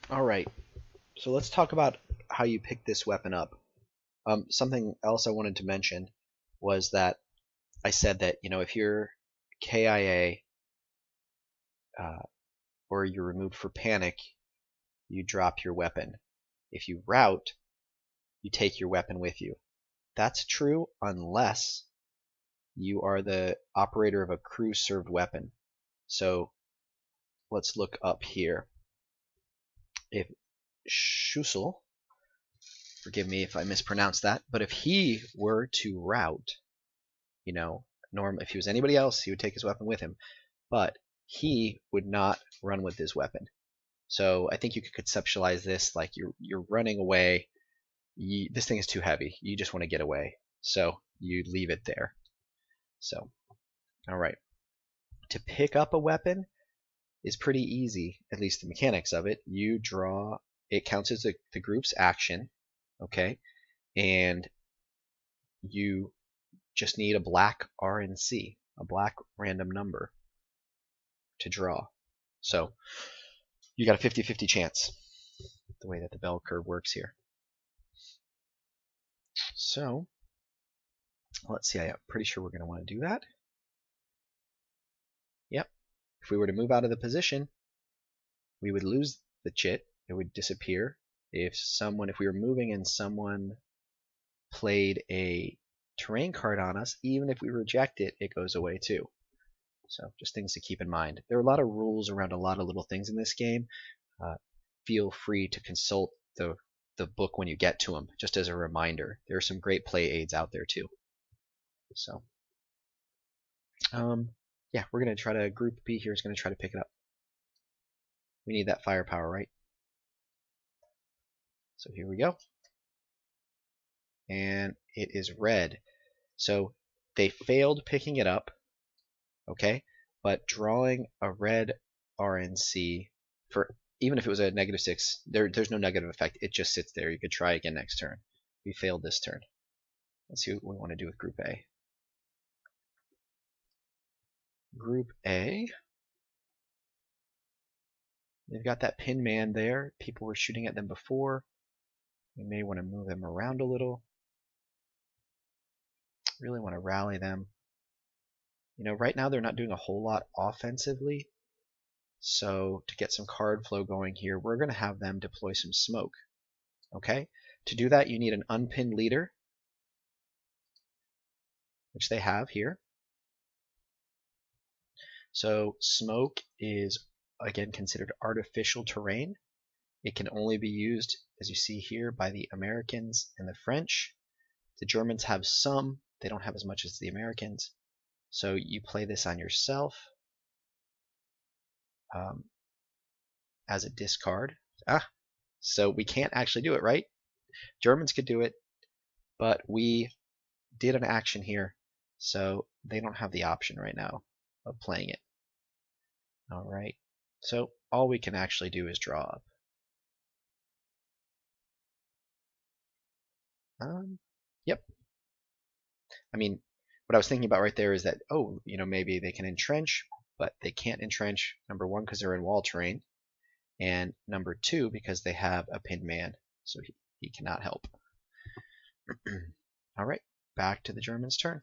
All right, so let's talk about how you pick this weapon up. Something else I wanted to mention was that I said that if you're KIA or you're removed for panic, you drop your weapon. If you rout, you take your weapon with you. That's true unless you are the operator of a crew served weapon. So let's look up here. If Schussel, forgive me if I mispronounce that, but if he were to rout, if he was anybody else, he would take his weapon with him, but he would not run with his weapon. So I think you could conceptualize this like you're running away. This thing is too heavy. You just want to get away, so you leave it there. So, all right. To pick up a weapon is pretty easy, at least the mechanics of it. You draw, it counts as the group's action, okay, and you just need a black RNC, a black random number to draw. So you got a 50-50 chance, the way that the bell curve works here. So let's see, I'm pretty sure we're going to want to do that. Yep. If we were to move out of the position, we would lose the chit. It would disappear. If we were moving and someone played a terrain card on us, even if we reject it, it goes away too. So just things to keep in mind. There are a lot of rules around a lot of little things in this game. Feel free to consult the book when you get to them, just as a reminder. There are some great play aids out there too. So, yeah, we're going to try to, Group B here is going to try to pick it up. We need that firepower, right? So here we go. And it is red. So they failed picking it up, okay? But drawing a red RNC, for even if it was a -6, there's no negative effect. It just sits there. You could try again next turn. We failed this turn. Let's see what we want to do with Group A. Group A, they've got that pin man there. People were shooting at them before. We may want to move them around a little. Really want to rally them. Right now they're not doing a whole lot offensively. So to get some card flow going here, we're going to have them deploy some smoke. Okay? To do that, you need an unpinned leader, which they have here. So smoke is, again, considered artificial terrain. It can only be used, as you see here, by the Americans and the French. The Germans have some. They don't have as much as the Americans. So you play this on yourself as a discard. So we can't actually do it, right? Germans could do it, but we did an action here, so they don't have the option right now of playing it. All right, so all we can actually do is draw up. Yep. I mean, what I was thinking about right there is that, maybe they can entrench, but they can't entrench, number one, because they're in wall terrain, and number two, because they have a pinned man, so he cannot help. All right, back to the Germans' turn.